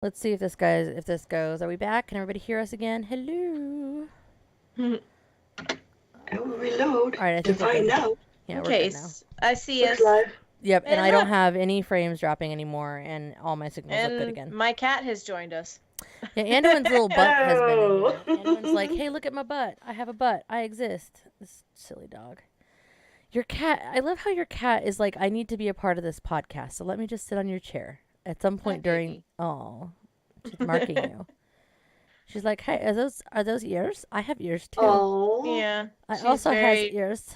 Let's see if this goes. Are we back? Can everybody hear us again? Hello. I will reload All right, I to think we're good. find out. Yeah, we're Okay, good now. I see Looks us. live. Yep, and And I don't look. have any frames dropping anymore, and all my signals look good And again. my cat has joined us. Yeah, Anduin's little butt has been in Hello. here. Anduin's like, hey, look at my butt. I have a butt. I exist. This silly dog. Your cat, I love how your cat is like, I need to be a part of this podcast, so let me just sit on your chair. At some point during, oh, she's marking you. She's like, hey, are those ears? I have ears too. Oh. Yeah. I she's also very... has ears.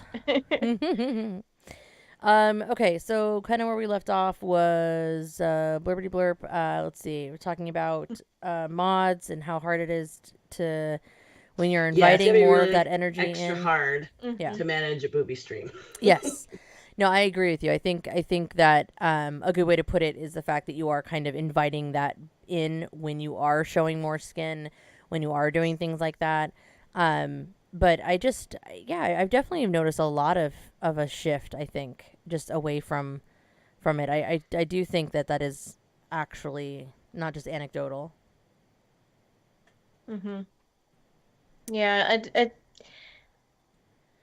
Okay, so kind of where we left off was blurby blurb. Let's see, we're talking about mods and how hard it is to when you're inviting more really of that energy extra in. hard Yeah. to manage a booby stream. Yes. No, I agree with you. I think that a good way to put it is the fact that you are kind of inviting that in when you are showing more skin, when you are doing things like that. But I've definitely noticed a lot of a shift. I think just away from it. I do think that is actually not just anecdotal. Yeah,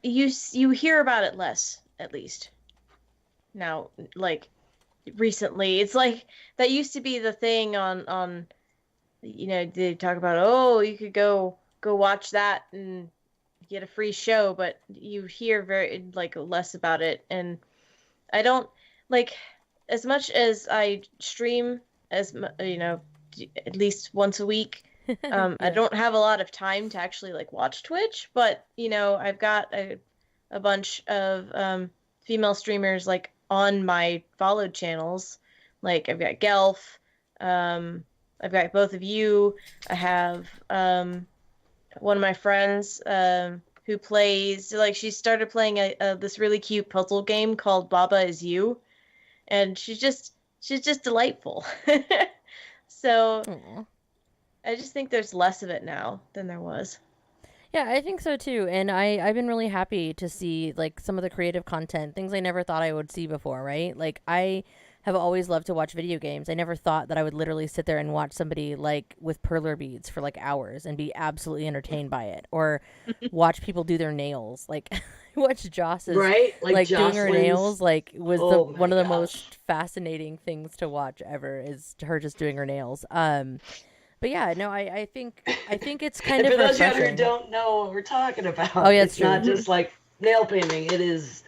you hear about it less, at least. Now, like recently, it's like that used to be the thing on they talk about, oh, you could go watch that and get a free show, but you hear very like less about it. And I don't like, as much as I stream, as at least once a week. Yeah. I don't have a lot of time to actually like watch Twitch, but I've got a bunch of female streamers like on my followed channels. Like I've got Gelf, I've got both of you. I have one of my friends who plays, like, she started playing this really cute puzzle game called Baba Is You, and she's just delightful. So Aww. I just think there's less of it now than there was. Yeah, I think so too. And I've been really happy to see like some of the creative content, things I never thought I would see before, right? Like I have always loved to watch video games. I never thought that I would literally sit there and watch somebody like with perler beads for like hours and be absolutely entertained by it. Or watch people do their nails. Like I watched Joss's Right? like doing her Jocelyn's. nails like was Oh my one of the gosh. most fascinating things to watch ever is her just doing her nails. But yeah, no, I think it's kind And of for those of you refreshing. who don't know what we're talking about, Oh, yeah, it's it's not just like nail painting. It is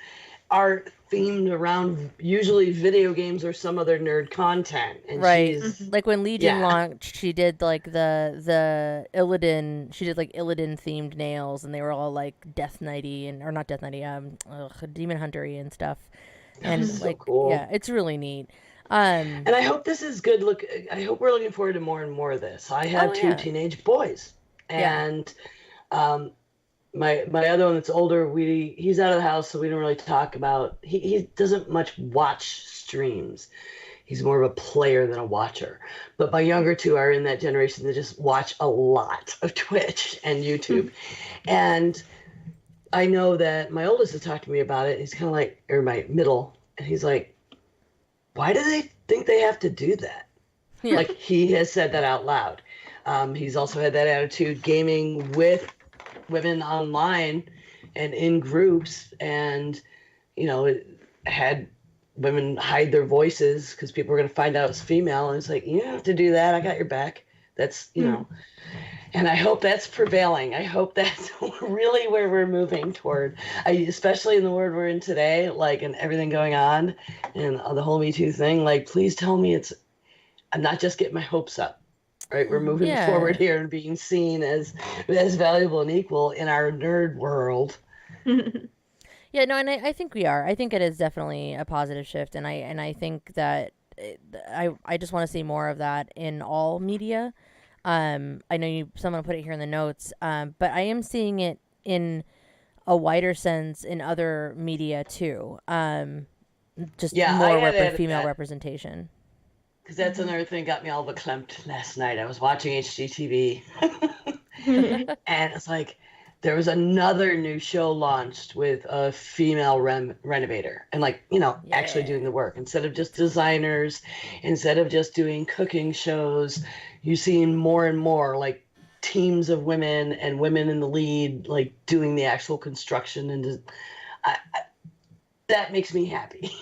art themed around usually video games or some other nerd content. And right. she's Like when Legion Yeah. launched, she did like the Illidan. She did like Illidan themed nails, and they were all like Death Knighty or not Death Knighty, Demon Huntery and stuff. And so like, cool. yeah, it's really neat. And I hope this is good. Look, I hope we're looking forward to more and more of this. I have two yeah. teenage boys, Yeah. and my other one that's older, he's out of the house, so we don't really talk about. He doesn't much watch streams. He's more of a player than a watcher. But my younger two are in that generation that just watch a lot of Twitch and YouTube, and I know that my oldest has talked to me about it. He's kind of like, or my middle, and he's like, why do they think they have to do that? Yeah. Like, he has said that out loud. He's also had that attitude gaming with women online and in groups, and had women hide their voices because people were going to find out it's female, and it's like, you don't have to do that. I got your back. That's and I hope that's prevailing. I hope that's really where we're moving toward. Especially in the world we're in today, like, and everything going on, and the whole Me Too thing. Like, please tell me I'm not just getting my hopes up. Right, we're moving forward here and being seen as valuable and equal in our nerd world. Yeah, no, and I think we are. I think it is definitely a positive shift, and I think that I just want to see more of that in all media. I know someone put it here in the notes, but I am seeing it in a wider sense in other media too. Just more female representation. Because that's another thing got me all verklempt last night. I was watching HGTV, and it's like, there was another new show launched with a female renovator and actually doing the work instead of just designers, instead of just doing cooking shows. You're seeing more and more like teams of women and women in the lead, like doing the actual construction. And that makes me happy.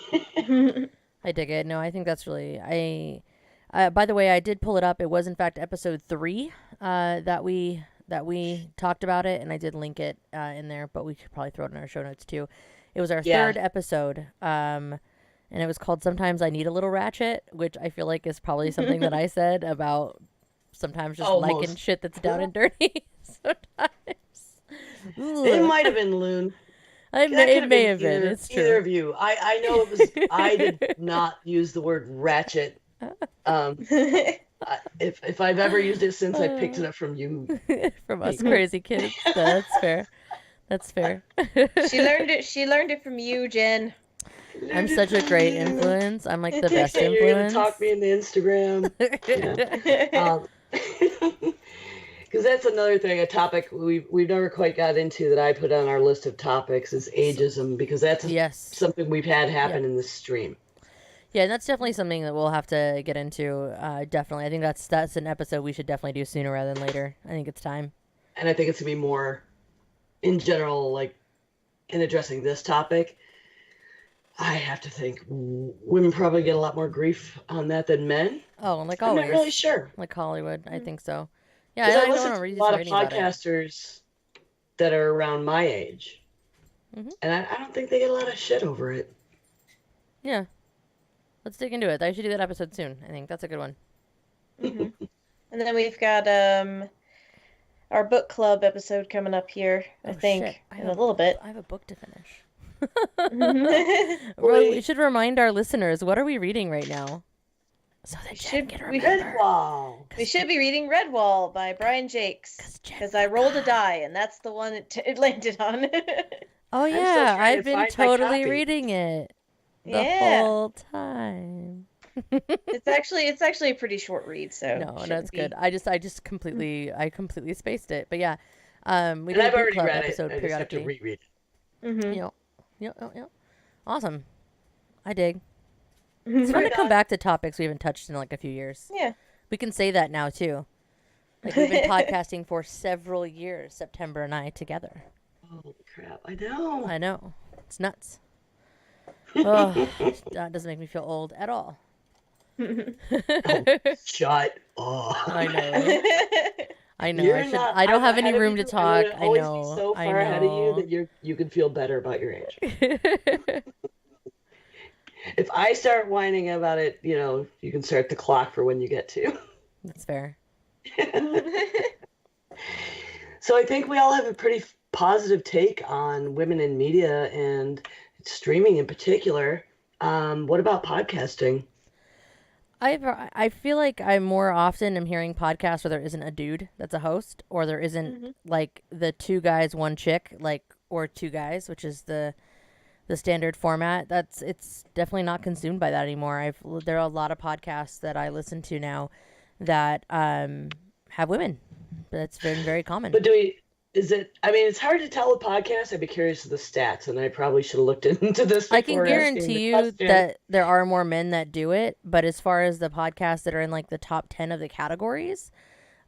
I dig it. No, I think that's really by the way, I did pull it up. It was in fact episode 3 that we talked about it, and I did link it in there, but we could probably throw it in our show notes too. It was our third episode, and it was called "Sometimes I Need a Little Ratchet," which I feel like is probably something that I said about sometimes just liking shit that's down and dirty. Sometimes it might have been Loon. It may have been. It's true. Either of you. I know it was. I did not use the word ratchet. If I've ever used it since, I picked it up from you. From us crazy kids. That's fair. That's fair. She learned it from you, Jen. I'm such a great influence. I'm like the best You're influence. gonna talk me into Instagram. Because that's another thing, a topic we've never quite got into that I put on our list of topics is ageism, because that's something we've had happen in this stream. Yeah, and that's definitely something that we'll have to get into. Definitely, I think that's an episode we should definitely do sooner rather than later. I think it's time. And I think it's gonna be more, in general, like in addressing this topic. I have to think women probably get a lot more grief on that than men. Oh, like always. I'm not really sure. Like Hollywood, I think so. Yeah, I listen to a lot of podcasters that are around my age, and I don't think they get a lot of shit over it. Yeah. Let's dig into it. I should do that episode soon. I think that's a good one. Mm-hmm. And then we've got our book club episode coming up here, I think, in a little bit. I have a book to finish. Well, we should remind our listeners, what are we reading right now? So that Jen can remember. Redwall. We should be reading Redwall by Brian Jakes, because I rolled a die, and that's the one it landed on. Oh yeah, I've been totally reading it the whole time. It's actually a pretty short read, so no, that's good. I just completely spaced it, but yeah, we do a book club episode periodically. I just have to reread it. Yep. Awesome. I dig. It's fun to come back to topics we haven't touched in like a few years. Yeah. We can say that now too. Like we've been podcasting for several years, September and I together. Oh crap! I know. It's nuts. Oh, that doesn't make me feel old at all. Shut up. I know. I don't have any room to talk. I know. Be so far ahead of you that you can feel better about your age. If I start whining about it, you can start the clock for when you get to. That's fair. So I think we all have a pretty positive take on women in media and streaming in particular. What about podcasting? I feel like I more often am hearing podcasts where there isn't a dude that's a host, or there isn't like the 2 guys, 1 chick, or 2 guys, which is the standard format. It's definitely not consumed by that anymore. There are a lot of podcasts that I listen to now that have women. That's been very common. But it's hard to tell with podcasts. I'd be curious of the stats, and I probably should have looked into this. I can guarantee you that there are more men that do it, but as far as the podcasts that are in like the top 10 of the categories,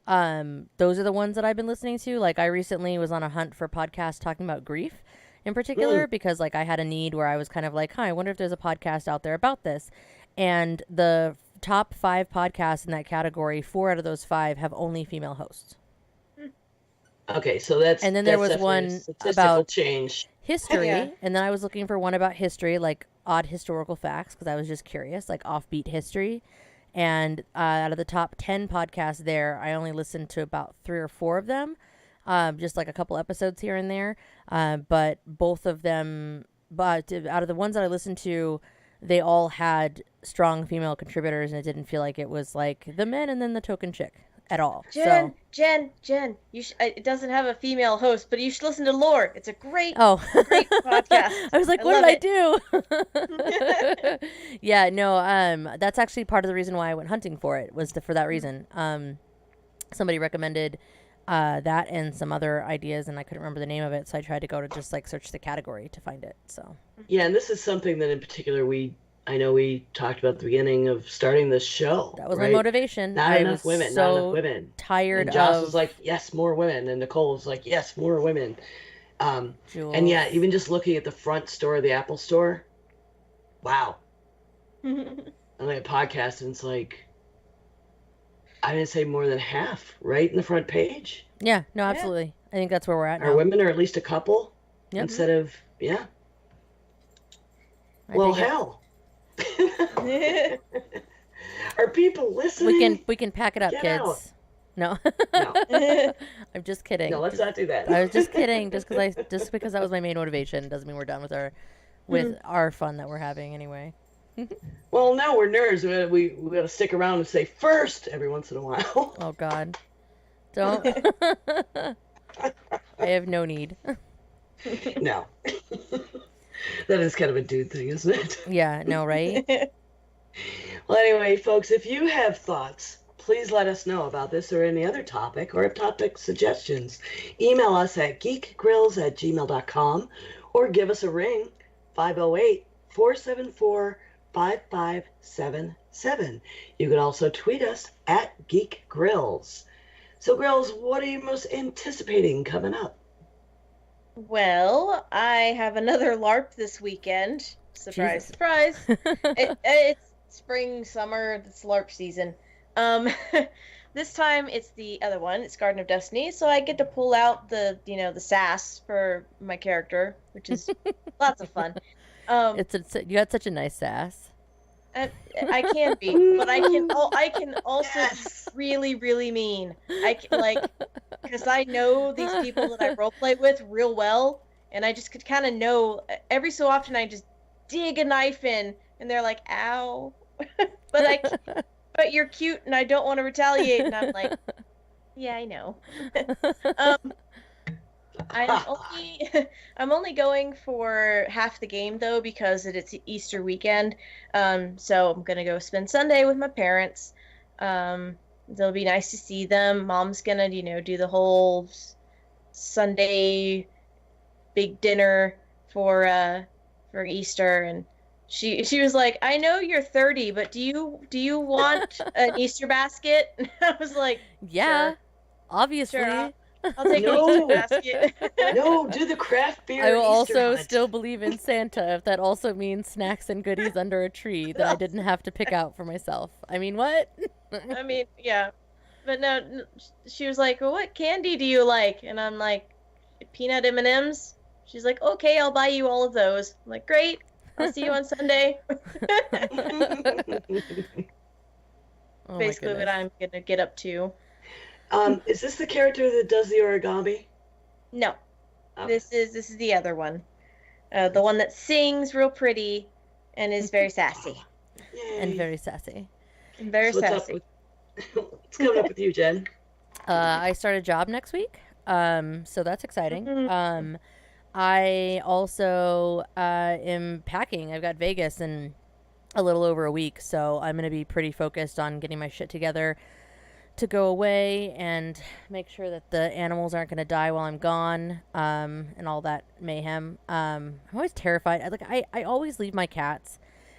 those are the ones that I've been listening to. Like I recently was on a hunt for podcasts talking about grief in particular, because like I had a need where I was kind of like, I wonder if there's a podcast out there about this. And the top 5 podcasts in that category, 4 out of those 5 have only female hosts. Okay, so that's and then there was one about change history, and then I was looking for one about history, like odd historical facts, because I was just curious, like offbeat history. And out of the top 10 podcasts there, I only listened to about 3 or 4 of them. Just like a couple episodes here and there. But both of them, out of the ones that I listened to, they all had strong female contributors, and it didn't feel like it was like the men and then the token chick at all. Jen, it doesn't have a female host, but you should listen to Lore. It's a great podcast. I was like, what did I do? Yeah, no, that's actually part of the reason why I went hunting for it, was for that reason. Somebody recommended That and some other ideas, and I couldn't remember the name of it, so I tried to go to just like search the category to find it. So Yeah, and this is something that in particular I know we talked about at the beginning of starting this show, that was my right? motivation. Not I was enough women, not enough so women. tired And Joss was of like, yes, more women. And Nicole was like, yes, more women. And Jules. yeah, even just looking at the front store of the Apple store, wow. And like a podcast, and it's like, I didn't say more than half, right in the front page. Yeah, no, Yeah. absolutely. I think that's where we're at Are now. women, or at least a couple, Yep. instead of, yeah. I Well, dig it. hell. Are people listening? We can pack it up, Get kids. out. No, No, I'm just kidding. no, let's not do that. I was just kidding. Just because that was my main motivation doesn't mean we're done with our fun that we're having anyway. Well, no, we're nerds. We got to stick around and say first every once in a while. Oh God, don't. I have no need. No. That is kind of a dude thing, isn't it? Yeah, no, right? Well, anyway, folks, if you have thoughts, please let us know about this or any other topic, or have topic suggestions. Email us at geekgrills@gmail.com or give us a ring, 508-474-5577. You can also tweet us at Geek Grills. So, Grills, what are you most anticipating coming up? Well, I have another LARP this weekend. Surprise, Jesus. surprise. It's spring, summer, it's LARP season. This time it's the other one. It's Garden of Destiny, so I get to pull out the sass for my character, which is lots of fun. You got such a nice sass. I can be, but I can also Yes. be really, really mean. I can, because I know these people that I roleplay with real well, and I just could kind of know every so often I just dig a knife in, and they're like, "Ow," but you're cute, and I don't want to retaliate, and I'm like, "Yeah, I know." I'm only going for half the game though because it's Easter weekend. So I'm gonna go spend Sunday with my parents. It'll be nice to see them. Mom's gonna, do the whole Sunday big dinner for Easter, and she was like, "I know you're 30, but do you want an Easter basket?" And I was like, Yeah, "Sure, obviously. sure, I'll take No. an Easter basket." No, do the craft beer I will Easter also hunt. still believe in Santa if that also means snacks and goodies under a tree that I didn't have to pick out for myself. I mean, what? I mean, yeah. But no, she was like, "Well, what candy do you like?" And I'm like, "Peanut M&Ms." She's like, "Okay, I'll buy you all of those." I'm like, "Great. I'll see you on Sunday." Oh my Basically what goodness. I'm going to get up to. Is this the character that does the origami? No. Oh. This is the other one. The one that sings real pretty and is very sassy. Yay. And very sassy. And very So what's up sassy. with what's coming up with you, Jen? I start a job next week, so that's exciting. Mhm. I also am packing. I've got Vegas in a little over a week, so I'm going to be pretty focused on getting my shit together to go away and make sure that the animals aren't going to die while I'm gone, and all that mayhem. I'm always terrified. I always leave my cats,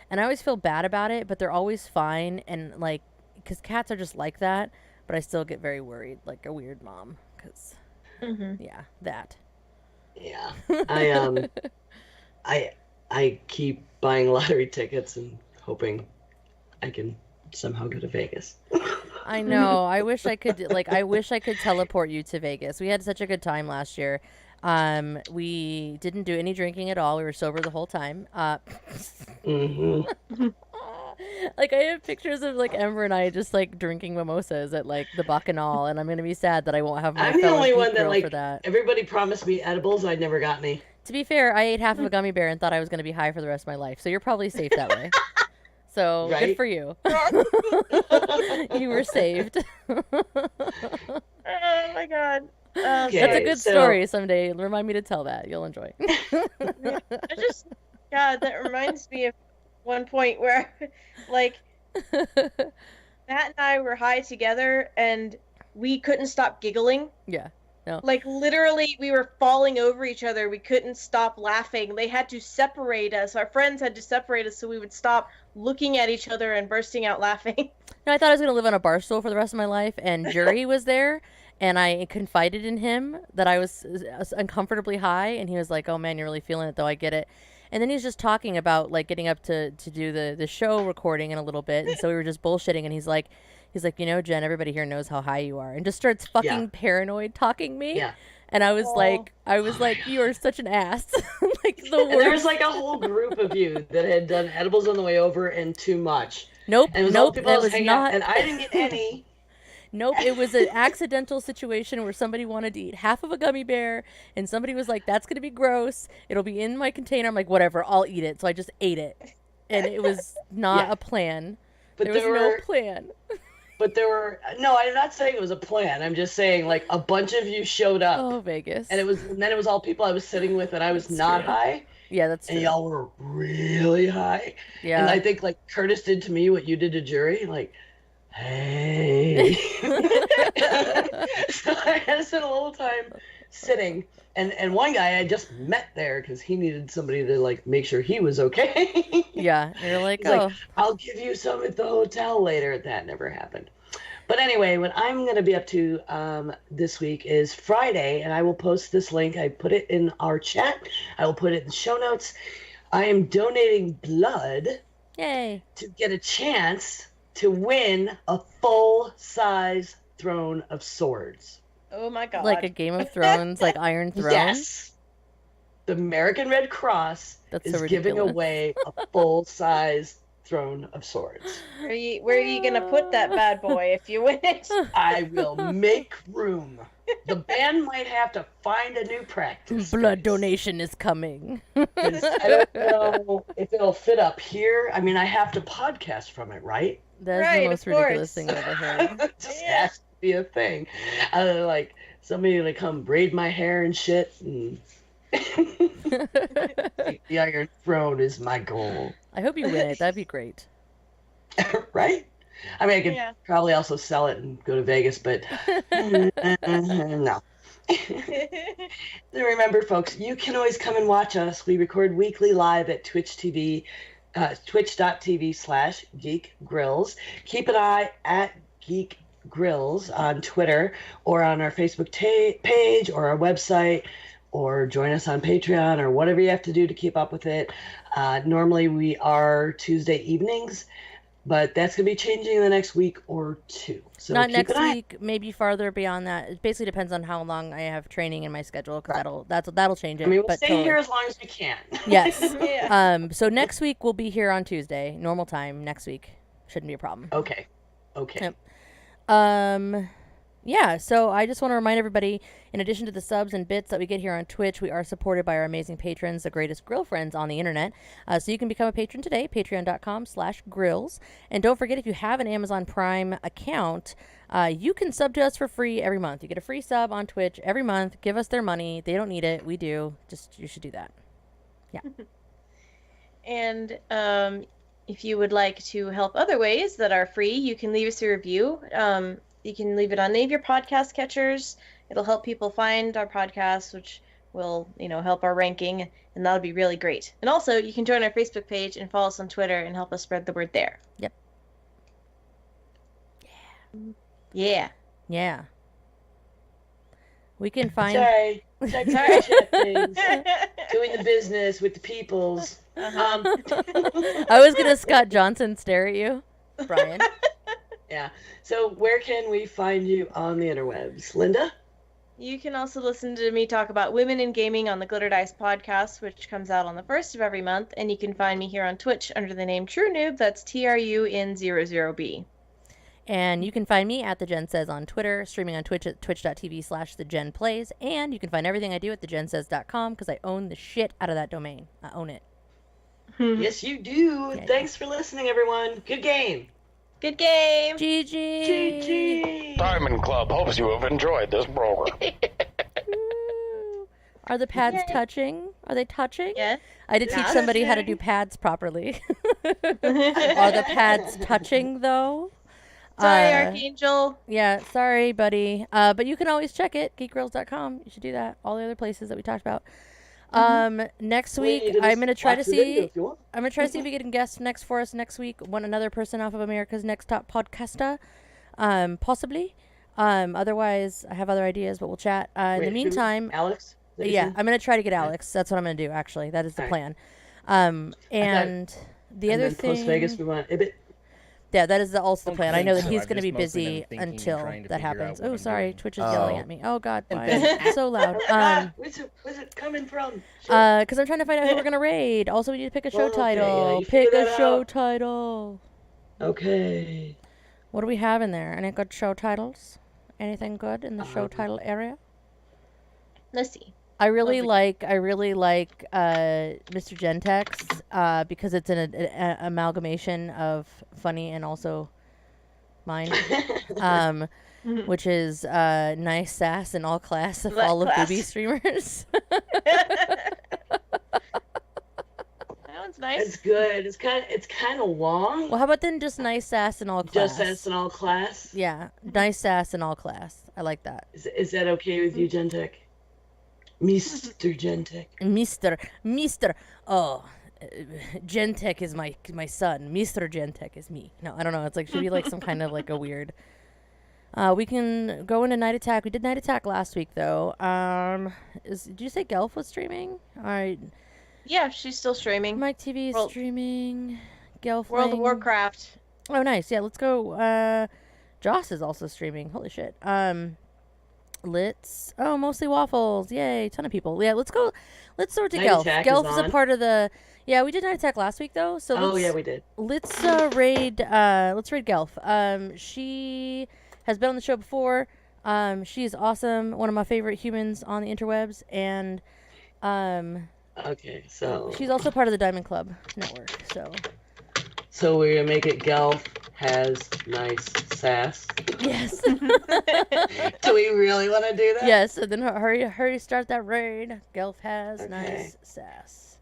and I always feel bad about it, but they're always fine, and because cats are just like that. But I still get very worried, like a weird mom, because yeah, that. Yeah. I keep buying lottery tickets and hoping I can somehow go to Vegas. I know. I wish I could teleport you to Vegas. We had such a good time last year. We didn't do any drinking at all. We were sober the whole time. Mm-hmm. I have pictures of Ember and I just drinking mimosas at the Bacchanal, and I'm gonna be sad that I won't have my I'm the fellow only geek one that girl for that. everybody promised me edibles. I never got any. To be fair, I ate half of a gummy bear and thought I was gonna be high for the rest of my life, so you're probably safe that way. So good Right? for you. You were saved. Oh my god. Okay. That's a good so- story. Someday, remind me to tell that. You'll enjoy. God, that reminds me of one point where Matt and I were high together, and we couldn't stop giggling. Yeah. No. Like, literally, we were falling over each other. We couldn't stop laughing. They had to separate us. Our friends had to separate us so we would stop looking at each other and bursting out laughing. No, I thought I was going to live on a bar stool for the rest of my life, and Jury was there, and I confided in him that I was uncomfortably high, and he was like, oh man, you're really feeling it, though, I get it. And then he's just talking about, like, getting up to do the show recording in a little bit, and so we were just bullshitting, and he's like, you know, Jen, everybody here knows how high you are, and just starts fucking paranoid talking me. Yeah. And I was like, you are such an ass. Like, the worst. And there was like a whole group of you that had done edibles on the way over and too much. Nope, And it was all nope, people that else was hanging not. out, and I didn't get any. Nope, it was an accidental situation where somebody wanted to eat half of a gummy bear, and somebody was like, that's going to be gross. It'll be in my container. I'm like, whatever, I'll eat it. So I just ate it. And it was not a plan. But there was no plan. But there were, no, I'm not saying it was a plan. I'm just saying, like, a bunch of you showed up. Oh, Vegas. And then it was all people I was sitting with, and I was not high. Yeah, that's true. And y'all were really high. Yeah. And I think, like, Curtis did to me what you did to Jury. Like, hey. So I had to spend a little time sitting. And one guy I just met there because he needed somebody to, like, make sure he was okay. Yeah, you're like, He's like, I'll give you some at the hotel later. That never happened. But anyway, what I'm going to be up to this week is Friday, and I will post this link. I put it in our chat. I will put it in the show notes. I am donating blood. Yay. To get a chance to win a full-size Throne of Swords. Oh my God. Like a Game of Thrones, like Iron Throne? Yes. The American Red Cross is giving away a full-size Throne of Swords. Where are you gonna put that bad boy if you win it? I will make room. The band might have to find a new practice. Blood donation is coming. 'Cause I don't know if it'll fit up here. I mean, I have to podcast from it, right? That's the most ridiculous thing I've ever heard. It just has to be a thing. Like somebody to come braid my hair and shit. And the Iron Throne is my goal. I hope you win it. That'd be great. Right? I mean, I could probably also sell it and go to Vegas, but no. Remember, folks, you can always come and watch us. We record weekly live at twitch.tv/geekgrills. Keep an eye at Geek Grills on Twitter or on our Facebook page or our website, or join us on Patreon or whatever you have to do to keep up with it. Normally we are Tuesday evenings, but that's going to be changing in the next week or two. So not next week, maybe farther beyond that. It basically depends on how long I have training in my schedule, because that'll change it. I mean, we'll stay here as long as we can. Yes. So next week we'll be here on Tuesday, normal time. Next week shouldn't be a problem. Okay. Yep. Yeah, so I just want to remind everybody, in addition to the subs and bits that we get here on Twitch, we are supported by our amazing patrons, the greatest grill friends on the internet. So you can become a patron today, patreon.com/grills. And don't forget, if you have an Amazon Prime account, you can sub to us for free every month. You get a free sub on Twitch every month. Give us their money. They don't need it. We do. You should do that. Yeah. And if you would like to help other ways that are free, you can leave us a review. You can leave it on any of your podcast catchers. It'll help people find our podcast, which will, help our ranking, and that'll be really great. And also, you can join our Facebook page and follow us on Twitter and help us spread the word there. Yep. Yeah. Yeah. We can find... Sorry. Things. Doing the business with the peoples. I was going to Scott Johnson stare at you, Brian. Yeah. So where can we find you on the interwebs? Linda? You can also listen to me talk about women in gaming on the Glitter Dice podcast, which comes out on the 1st of every month. And you can find me here on Twitch under the name True Noob. That's TRUN00B. And you can find me at The Jen Says on Twitter, streaming on Twitch at twitch.tv/TheJenPlays. And you can find everything I do at thejensays.com, because I own the shit out of that domain. I own it. Yes, you do. Yeah, Thanks for listening, everyone. Good game. Good game. GG. GG. Diamond Club hopes you have enjoyed this program. Are the pads touching? Are they touching? Yeah. I did teach somebody how to do pads properly. Are the pads touching, though? Sorry, Uh, Archangel. Yeah, sorry, buddy. But you can always check it, geekgirls.com. You should do that. All the other places that we talked about. Next Well, you week, can I'm just gonna try to watch the video see. if you want. I'm gonna try to see if we get a guest next for us next week. One another person off of America's Next Top Podcaster, possibly. Otherwise, I have other ideas, but we'll chat. In Wait, the who? meantime, Alex? Is that your yeah, son? I'm gonna try to get Okay. Alex. That's what I'm gonna do. Actually, that is the Alright. plan. And the And other then thing, post Vegas, we want Ibit. yeah, that is also the plan. I know that so. he's I've going to just be mostly been busy thinking and until trying to that figure out happens. what Oh, I'm sorry, doing. Twitch is yelling Oh. at me. Oh God, why Ben. is it so loud? Where's it coming from? Because I'm trying to find out who we're gonna raid. Also, we need to pick a show Well, okay, yeah, title. you Pick figure a that show out. title. Okay. What do we have in there? Any good show titles? Anything good in the show Um, title area? Let's see. I really Lovely. like Mr. Gentex because it's an amalgamation of funny and also mine. Which is nice sass in all class of That all of class. booby streamers. That one's nice. It's good. It's kind of long. Well, how about then just nice sass in all class? Just as in all class. Yeah, nice sass in all class. I like that. Is that okay with you, Gentech? Mr. Gentech. Mister. Oh, Gentech is my son. Mister Gentech is me. No, I don't know. It's like should be like some kind of like a weird. We can go into Night Attack. We did Night Attack last week though. Did you say Gelf was streaming? All right. Yeah, she's still streaming. Mike TV is World- streaming. Gelf. World of Warcraft. Oh, nice. Yeah, let's go. Joss is also streaming. Holy shit. Mostly waffles. Yay, ton of people. Yeah, let's go. Let's sort to Night Gelf. Attack Gelf is is a on. part of the. Yeah, we did Night Attack last week though. So Oh yeah, we did. let's raid. Let's raid Gelf. She has been on the show before. She is awesome. One of my favorite humans on the interwebs, and Okay, so she's also part of the Diamond Club network. So we're gonna make it Gelf has nice sass. yes. Do we really want to do that? Yes, and then hurry, start that raid. Gelf has Okay. nice sass.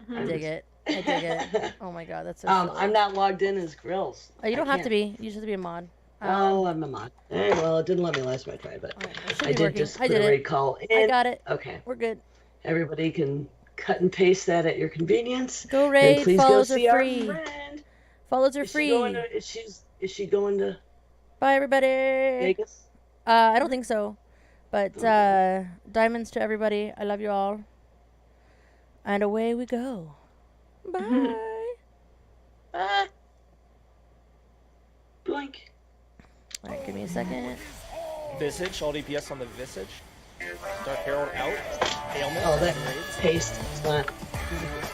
I I'm dig just- it. I dig it. Oh my god, that's so silly. I'm not logged in as Grills. Oh, you don't I have to can't. be. You just have to be a mod. Oh, I'm a mod. Well, it didn't let me last time I tried, but Alright, it should I be did working. just I put did a it. raid call in. I got it. Okay. We're good. Everybody can cut and paste that at your convenience. Go And raid. please go Follows are see our free. friend. Follows are Is she free. going to, is she going to Bye, everybody. Vegas? I don't think so. But diamonds to everybody. I love you all. And away we go. Bye. Blink. Alright, give me a second. Visage, all DPS on the Visage. Dark Herald out. Ailment. Oh, that raids. paste is not.